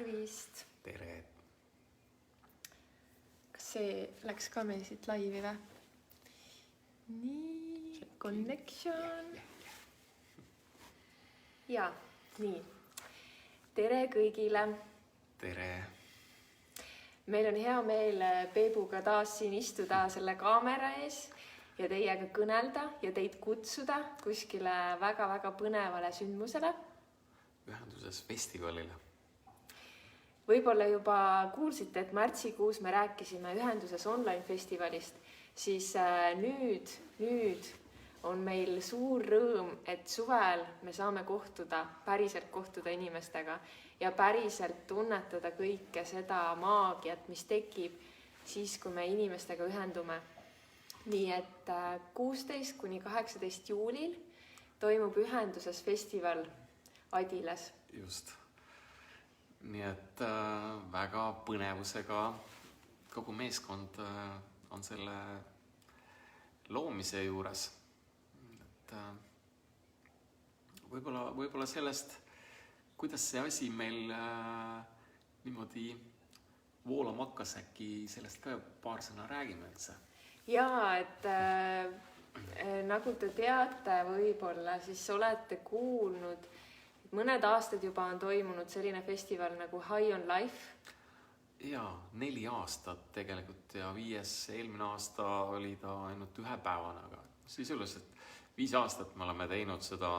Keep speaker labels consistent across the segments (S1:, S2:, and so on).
S1: Tervist!
S2: Tere!
S1: Kas see läks ka meil siit laivi või? Nii, connection. Ja, nii. Tere kõigile!
S2: Tere!
S1: Meil on hea meel Peebuga taas siin istuda selle kaamera ees ja teiega kõnelda ja teid kutsuda kuskile väga-väga põnevale sündmusele.
S2: Ühenduses festivalile.
S1: Võib-olla juba kuulsite, et märtsikuus me rääkisime Ühenduses online festivalist, siis nüüd on meil suur rõõm, et suvel me saame päriselt kohtuda inimestega ja päriselt tunnetada kõike seda maagiat, mis tekib siis, kui me inimestega ühendume. Nii et 16–18 juulil toimub Ühenduses festival Adilas.
S2: Just. Nii et väga põnevusega kogu meeskond on selle loomise juures. Et võib-olla sellest, kuidas see asi meil niimoodi voolama hakkas, äkki sellest ka paar sõna räägime üldse.
S1: Jaa, et nagu te teate, võib-olla siis olete kuulnud, mõned aastad juba on toimunud selline festival nagu High on Life.
S2: Jaa, 4 aastat tegelikult ja 5. eelmine aasta oli ta ainult 1 päevane, aga sisuliselt 5 aastat me oleme teinud seda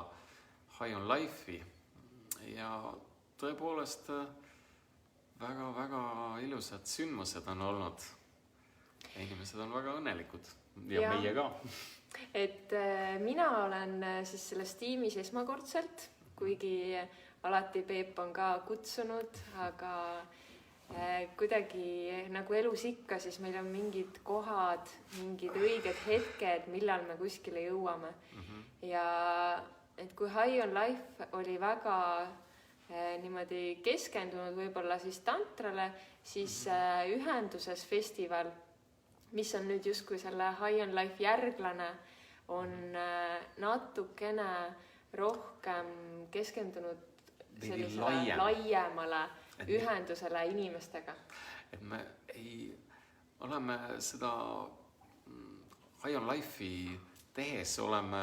S2: High on Life'i ja tõepoolest väga-väga ilusad sündmused on olnud. Inimesed on väga õnnelikud ja meie ka.
S1: Et mina olen siis selles tiimis esmakordselt, kuigi alati Peep on ka kutsunud, aga kuidagi nagu elus ikka, siis meil on mingid kohad, mingid õiged hetked, millal me kuskile jõuame. Ja et kui High on Life oli väga niimoodi keskendunud võib-olla siis tantrale, siis Ühenduses festival, mis on nüüd justkui selle High on Life järglane, on natukene rohkem keskendunud sellisele laiemale ühendusele inimestega.
S2: Et me oleme seda High on Life'i tehes oleme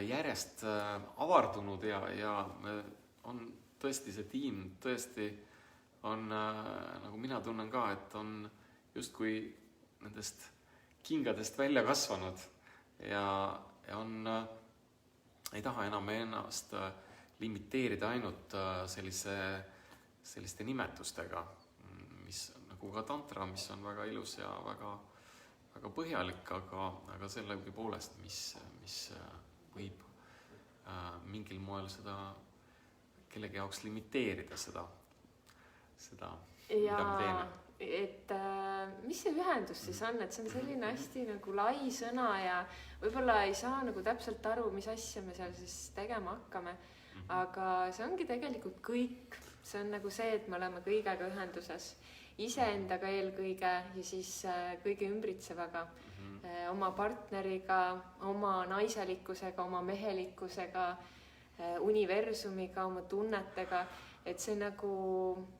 S2: järjest avardunud ja on tõesti see tiim tõesti on, nagu mina tunnen ka, et on justkui nendest kingadest välja kasvanud ja on ei taha enam ennast limiteerida ainult selliste nimetustega, mis nagu ka tantra, mis on väga ilus ja väga põhjalik, aga sellega poolest, mis võib mingil moel seda kellegi jaoks limiteerida seda mida me teeme.
S1: Et mis see ühendus siis on, et see on selline hästi nagu lai sõna ja võib-olla ei saa nagu täpselt aru, mis asja me seal siis tegema hakkame, aga see ongi tegelikult kõik. See on nagu see, et me oleme kõigega ühenduses, iseendaga eelkõige ja siis kõige ümbritsevaga, oma partneriga, oma naiselikkusega, oma mehelikkusega, universumiga, oma tunnetega. Et see nagu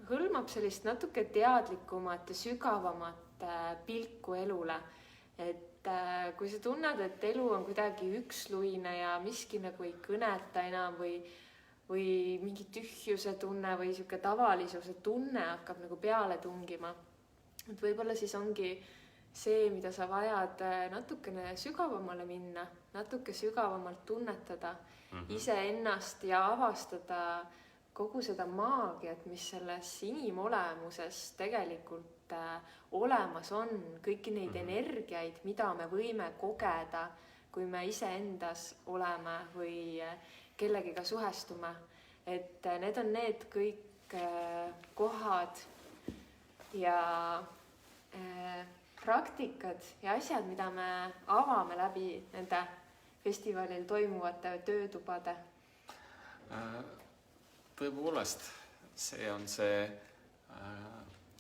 S1: hõlmab sellist natuke teadlikumat ja sügavamat pilku elule. Et kui sa tunned, et elu on kuidagi üksluine ja miski nagu ei kõneta enam või mingi tühjuse tunne või siuke tavalisuse tunne hakkab nagu peale tungima. Et võib-olla siis ongi see, mida sa vajad natukene sügavamale minna, natuke sügavamalt tunnetada iseennast ja avastada kogu seda maagiat, mis selles inimolemuses tegelikult olemas on, kõiki neid energiaid, mida me võime kogeda, kui me iseendas oleme või kellegiga suhestume. Et need on need kõik kohad ja praktikad ja asjad, mida me avame läbi nende festivalil toimuvate töötubade.
S2: Tõepoolest, see on see,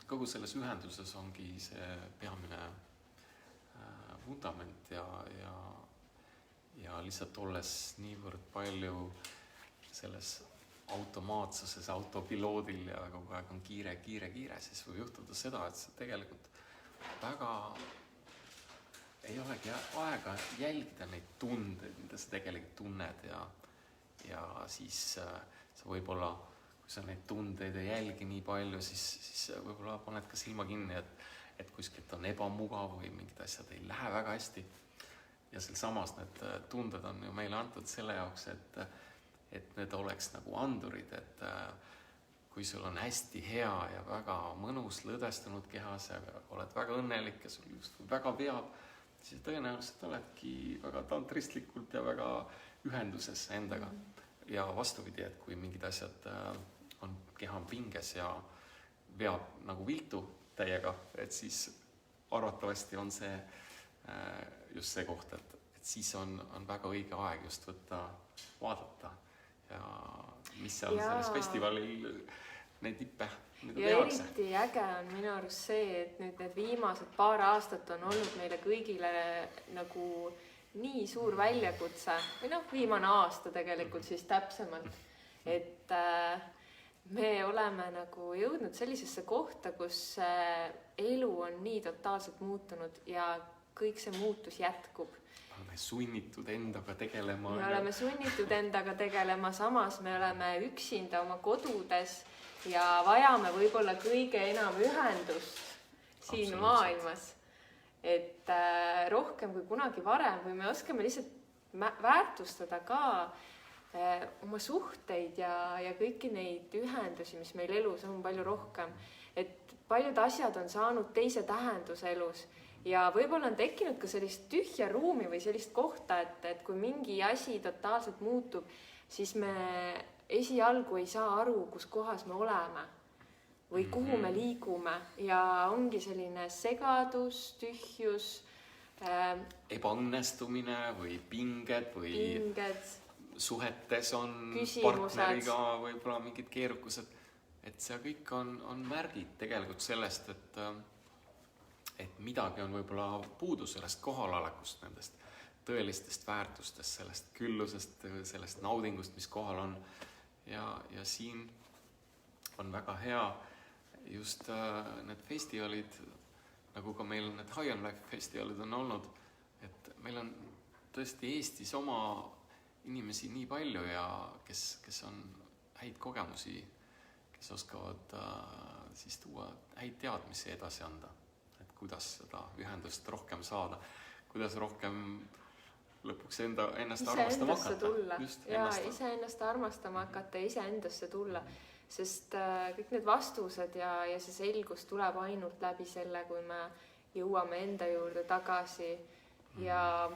S2: kogu selles ühenduses ongi see peamine vundament ja lihtsalt olles niivõrd palju selles automaatsuses autopiloodil ja kogu aeg on kiire, siis võib juhtuda seda, et sa tegelikult väga ei olegi aega jälgida neid tundeid, mida sa tegelikult tunned ja siis sa võib-olla, kui sa neid tundeid ei jälgi nii palju, siis võib-olla paned ka silma kinni, et kuskilt on ebamugav või mingid asjad ei lähe väga hästi. Ja seal samas need tunded on ju meile antud selle jaoks, et need oleks nagu andurid, et kui sul on hästi hea ja väga mõnus lõdvestunud kehas ja oled väga õnnelik ja sul just väga veab, siis tõenäoliselt oledki väga tantristlikult ja väga ühenduses endaga. Ja vastupidi, et kui mingid asjad on keha pinges ja veab nagu viltu täiega, et siis arvatavasti on see just see koht, et siis on väga õige aeg just vaadata ja mis seal selles festivalil neid tippe
S1: ja tehakse. Eriti äge on minu arust see, et nüüd need viimased paar aastat on olnud meile kõigile nagu nii suur väljakutse või viimane aasta tegelikult siis täpsemalt, et me oleme nagu jõudnud sellisesse kohta, kus elu on nii totaalselt muutunud ja kõik see muutus jätkub.
S2: Oleme sunnitud endaga tegelema.
S1: Me oleme sunnitud endaga tegelema, samas me oleme üksinda oma kodudes ja vajame võib-olla kõige enam ühendust siin maailmas. Et rohkem kui kunagi varem või me oskame lihtsalt väärtustada ka oma suhteid ja kõiki neid ühendusi, mis meil elus on palju rohkem. Et paljud asjad on saanud teise tähenduse elus. Ja võib-olla on tekkinud ka sellist tühja ruumi või sellist kohta, et kui mingi asi totaalselt muutub, siis me esialgu ei saa aru, kus kohas me oleme või kuhu me liigume ja ongi selline segadus, tühjus.
S2: Ebaõnnestumine või pinged suhetes on
S1: küsimused.
S2: Partneriga võib-olla mingid keerukused. Et see kõik on märgid tegelikult sellest, et midagi on võib-olla puudu sellest kohalolekust, nendest tõelistest väärtustest, sellest küllusest, sellest naudingust, mis kohal on. Ja siin on väga hea just need festivalid, nagu ka meil need High on Life festivalid on olnud, et meil on tõesti Eestis oma inimesi nii palju ja kes on häid kogemusi, kes oskavad siis tuua häid teadmisi edasi anda. Kuidas seda ühendust rohkem saada, kuidas rohkem lõpuks ennast armastama hakata.
S1: Ise ennast armastama hakata ja ise endasse tulla, sest kõik need vastused ja see selgus tuleb ainult läbi selle, kui me jõuame enda juurde tagasi ja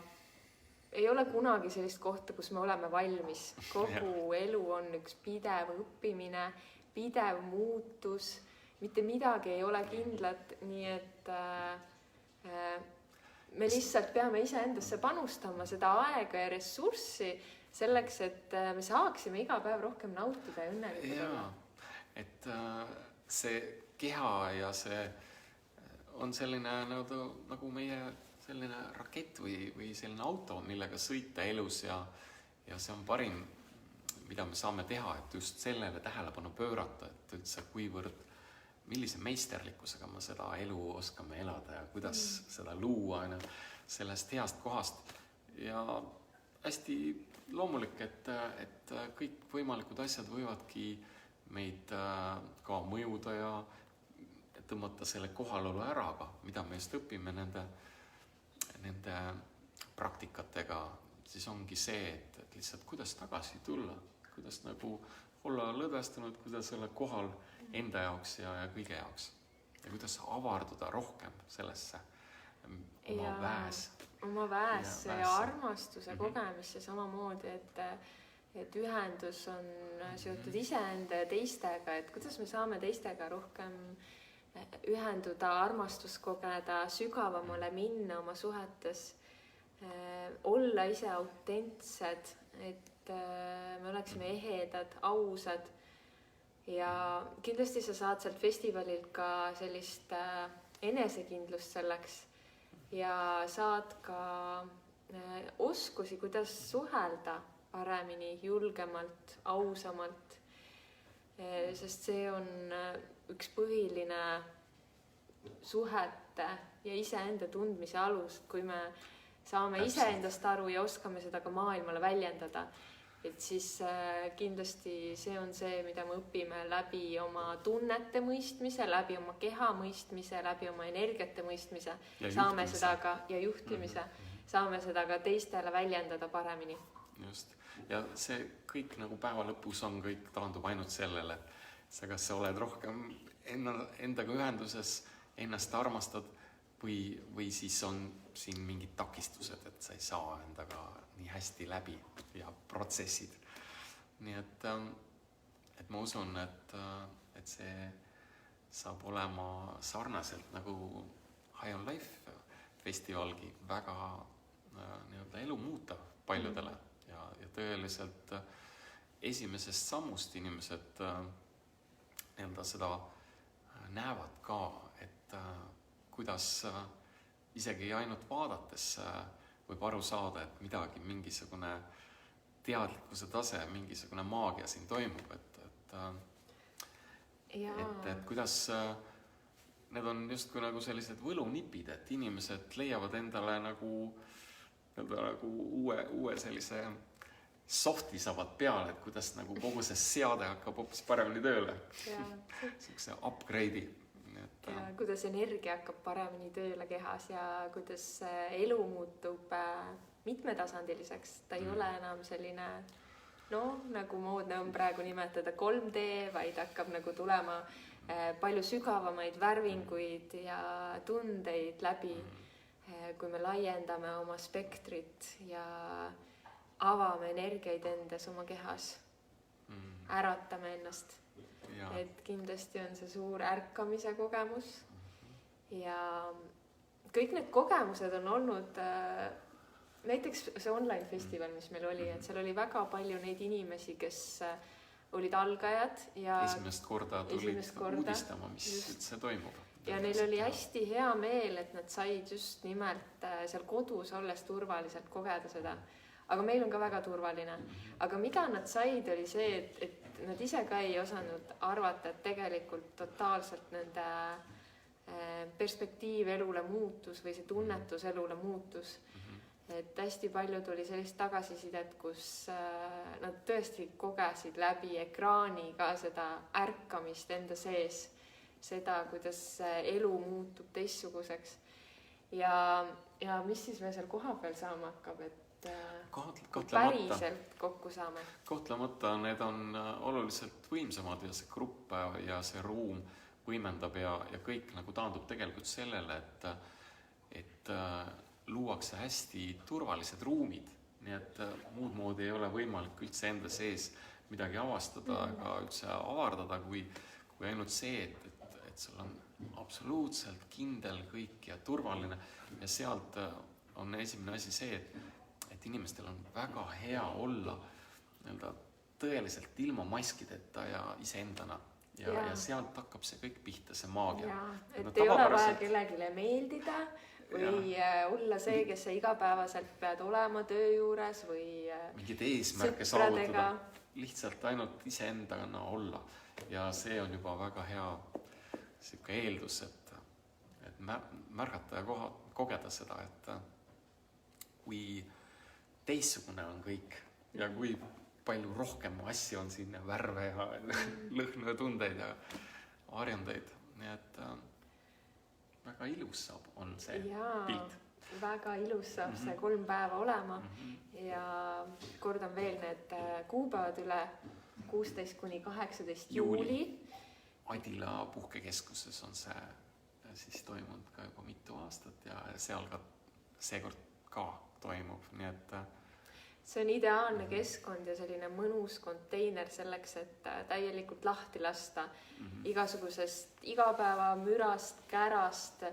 S1: ei ole kunagi sellist kohta, kus me oleme valmis. Kogu elu on üks pidev õppimine, pidev muutus. Mitte midagi ei ole kindlat, nii et me lihtsalt peame ise endasse panustama seda aega ja ressurssi selleks, et me saaksime iga päev rohkem nautida ja õnnelikud olla.
S2: Et see keha ja see on selline nagu meie selline rakett või selline auto, millega sõita elus ja see on parim, mida me saame teha, et just sellele tähelepanu pöörata, et üldse millise meisterlikkusega me seda elu oskame elada ja kuidas seda luua sellest heast kohast. Ja hästi loomulik, et kõik võimalikud asjad võivadki meid ka mõjuda ja tõmmata selle kohalolu ära, aga mida me just õpime nende praktikatega, siis ongi see, et lihtsalt kuidas tagasi tulla, kuidas nagu olla lõdvestunud, kuidas olla kohal enda jaoks ja kõige jaoks. Ja kuidas avarduda rohkem sellesse
S1: oma väes ja armastuse kogemisse samamoodi, et ühendus on seotud iseenda ja teistega, et kuidas me saame teistega rohkem ühenduda, armastust kogeda, sügavamale minna oma suhetes, olla ise autentsed, et me oleksime ehedad, ausad. Ja kindlasti sa saad sealt festivalilt ka sellist enesekindlust selleks ja saad ka oskusi, kuidas suhelda paremini, julgemalt, ausamalt sest see on üks põhiline suhete ja iseenda tundmise alus, kui me saame iseendast aru ja oskame seda ka maailmale väljendada, et siis kindlasti see on see, mida me õpime läbi oma tunnete mõistmise, läbi oma keha mõistmise, läbi oma energiate mõistmise, saame seda ka ja juhtimise, saame seda ka teistele väljendada paremini.
S2: Just. Ja see kõik nagu päeva lõpus on, kõik taandub ainult sellele, et kas sa oled rohkem endaga ühenduses, ennast armastad või siis on siin mingid takistused, et sa ei saa endaga nii hästi läbi ja protsessid. Nii et ma usun, et see saab olema sarnaselt nagu High on Life festivalgi väga nii-öelda elu muuta paljudele ja tõeliselt esimesest sammust inimesed nii-öelda seda näevad ka, et kuidas isegi ainult vaadates võib aru saada, et midagi, mingisugune teadlikkuse tase, mingisugune maagia siin toimub, et kuidas need on justkui nagu sellised võlunipid, et inimesed leiavad endale nagu uue sellise softi saavad peale, et kuidas nagu kogu see seade hakkab hoopis paremini tööle. Sellise upgrade'i.
S1: Ja kuidas energia hakkab paremini tööle kehas ja kuidas elu muutub mitmetasandiliseks. Ta ei ole enam selline, nagu moodne on praegu nimetada 3D, vaid hakkab nagu tulema palju sügavamaid värvinguid ja tundeid läbi, kui me laiendame oma spektrit ja avame energiaid endas oma kehas, äratame ennast. Et kindlasti on see suur ärkamise kogemus ja kõik need kogemused on olnud näiteks see online festival, mis meil oli, et seal oli väga palju neid inimesi, kes olid algajad ja
S2: esimest korda tulid uudistama, mis üldse toimub.
S1: Ja neil oli hästi hea meel, et nad said just nimelt seal kodus olles turvaliselt kogeda seda. Aga meil on ka väga turvaline. Aga mida nad said, oli see, et nad ise ka ei osanud arvata, et tegelikult totaalselt nende perspektiiv elule muutus või see tunnetus elule muutus. Et hästi palju tuli sellist tagasisidet, kus nad tõesti kogesid läbi ekraani ka seda ärkamist enda sees, seda, kuidas elu muutub teistsuguseks. Ja mis siis me seal koha peal saama hakkab, et päriselt kokku saame.
S2: Kahtlemata need on oluliselt võimsamad ja see grupp ja see ruum võimendab ja kõik nagu taandub tegelikult sellele, et luuakse hästi turvalised ruumid, nii et muud moodi ei ole võimalik üldse enda sees midagi avastada ega üldse avardada, kui ainult see, et sul on absoluutselt kindel kõik ja turvaline ja sealt on esimene asi see, et inimestel on väga hea olla tõeliselt ilma maskideta ja iseendana ja sealt hakkab see kõik pihta, see maagia.
S1: Et ei ole vaja kellegile meeldida või olla see, kes sa igapäevaselt pead olema töö juures või
S2: mingid eesmärke saavutada, lihtsalt ainult iseendana olla ja see on juba väga hea selline eeldus, et märgata ja kogeda seda, et kui teissugune on kõik ja kui palju rohkem asju on siin värve ja lõhnu ja tundeid ja varjundeid. Nii et väga ilus on see pilt.
S1: Väga ilus saab see 3 päeva olema ja kordan veel need kuupäevad üle 16 kuni 18 juuli.
S2: Adila puhkekeskuses on see siis toimunud ka juba mitu aastat ja seal ka seekord ka toimub, nii et
S1: see on ideaalne keskkond ja selline mõnus konteiner selleks, et täielikult lahti lasta igasugusest igapäeva mürast, kärast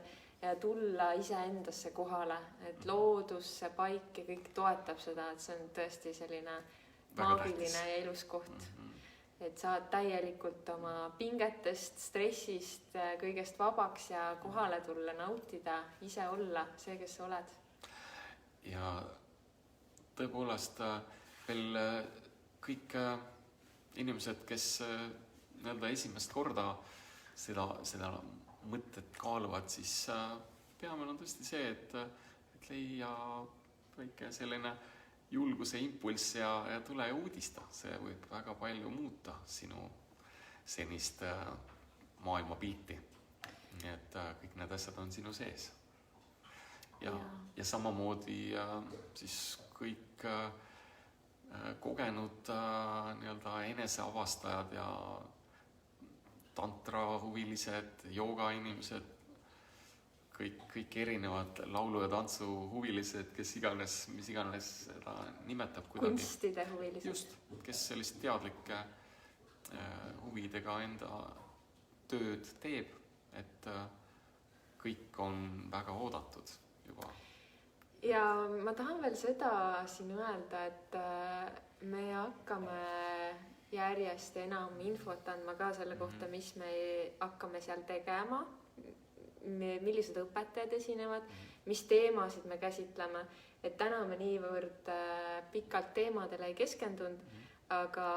S1: ja tulla iseendasse kohale, et loodus, see paik ja kõik toetab seda, et see on tõesti selline maagiline ja ilus koht. Et saad täielikult oma pingetest, stressist, kõigest vabaks ja kohale tulla, nautida, ise olla see, kes sa oled.
S2: Ja tõepoolest veel kõik inimesed, kes nii-öelda esimest korda seda mõtet kaaluvad, siis peamine on tõesti see, et leia väike selline julguse impulss ja tule ja uudista. See võib väga palju muuta sinu senist maailmapilti. Nii et kõik need asjad on sinu sees. Ja samamoodi siis kõik kogenud nii-öelda eneseavastajad ja tantrahuvilised, joogainimesed, kõik erinevad laulu- ja tantsuhuvilised, mis iganes seda nimetab kuidagi.
S1: Kunstide huvilised.
S2: Just, kes sellist teadlike huvidega enda tööd teeb, et kõik on väga oodatud juba.
S1: Ja ma tahan veel seda siin öelda, et me hakkame järjest enam infot andma ka selle kohta, mis me hakkame seal tegema, millised õpetajad esinevad, mis teemasid me käsitleme. Et täna me niivõrd pikalt teemadele ei keskendunud, aga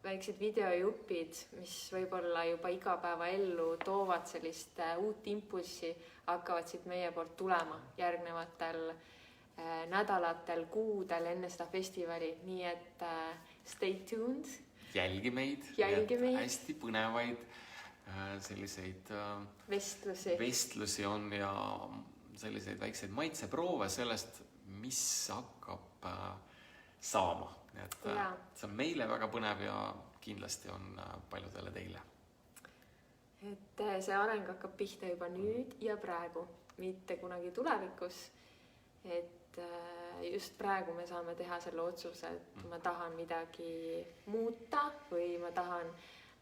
S1: väiksed videojupid, mis võib-olla juba igapäevaellu toovad sellist uut impulssi, hakkavad siit meie poolt tulema järgnevatel nädalatel, kuudel enne seda festivali. Nii et stay tuned.
S2: Jälgi meid. Hästi põnevaid selliseid vestlusi on ja selliseid väikseid maitseproove sellest, mis hakkab saama. Et see on meile väga põnev ja kindlasti on paljudele teile.
S1: Et see areng hakkab pihta juba nüüd ja praegu, mitte kunagi tulevikus. Et just praegu me saame teha selle otsuse, et ma tahan midagi muuta või ma tahan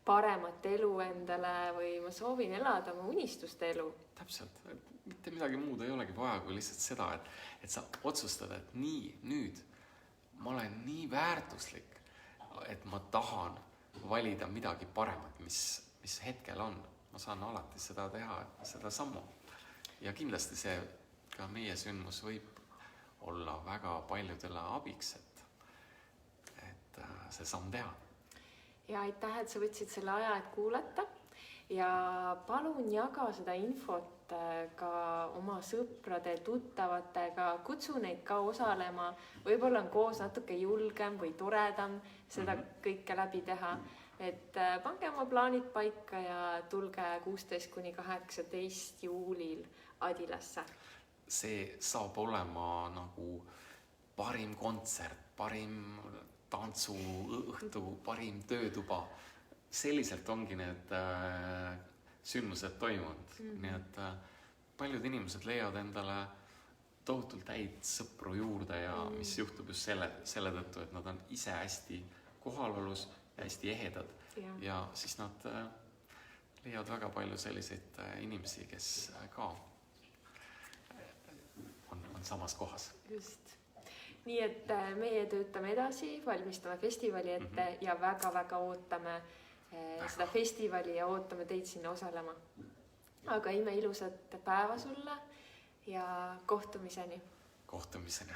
S1: paremat elu endale või ma soovin elada oma unistuste elu.
S2: Täpselt, mitte midagi muud ei olegi vaja kui lihtsalt seda, et sa otsustad, et nüüd ma olen nii väärtuslik, et ma tahan valida midagi paremat, mis hetkel on. Ma saan alati seda teha, seda sammu. Ja kindlasti see ka meie sündmus võib olla väga paljudele abiks, et see samm teha.
S1: Ja aitäh, et sa võtsid selle aja, et kuulata ja palun jaga seda infot ka oma sõprade, tuttavatega, kutsu neid ka osalema, võib-olla on koos natuke julgem või toredam seda kõike läbi teha, et pange oma plaanid paika ja tulge 16–18 juulil Adilasse.
S2: See saab olema nagu parim kontsert, parim tantsuõhtu, parim töötuba. Selliselt ongi need sündmused toimunud. Nii et paljud inimesed leiavad endale tohutult häid sõpru juurde ja mis juhtub just selle tõttu, et nad on ise hästi kohalolus ja hästi ehedad. Ja siis nad leiavad väga palju selliseid inimesi, kes ka on samas kohas.
S1: Just. Nii et meie töötame edasi, valmistame festivali ette ja väga-väga ootame seda festivali ja ootame teid sinna osalema. Aga ime ilusat päeva sulle ja kohtumiseni.
S2: Kohtumiseni.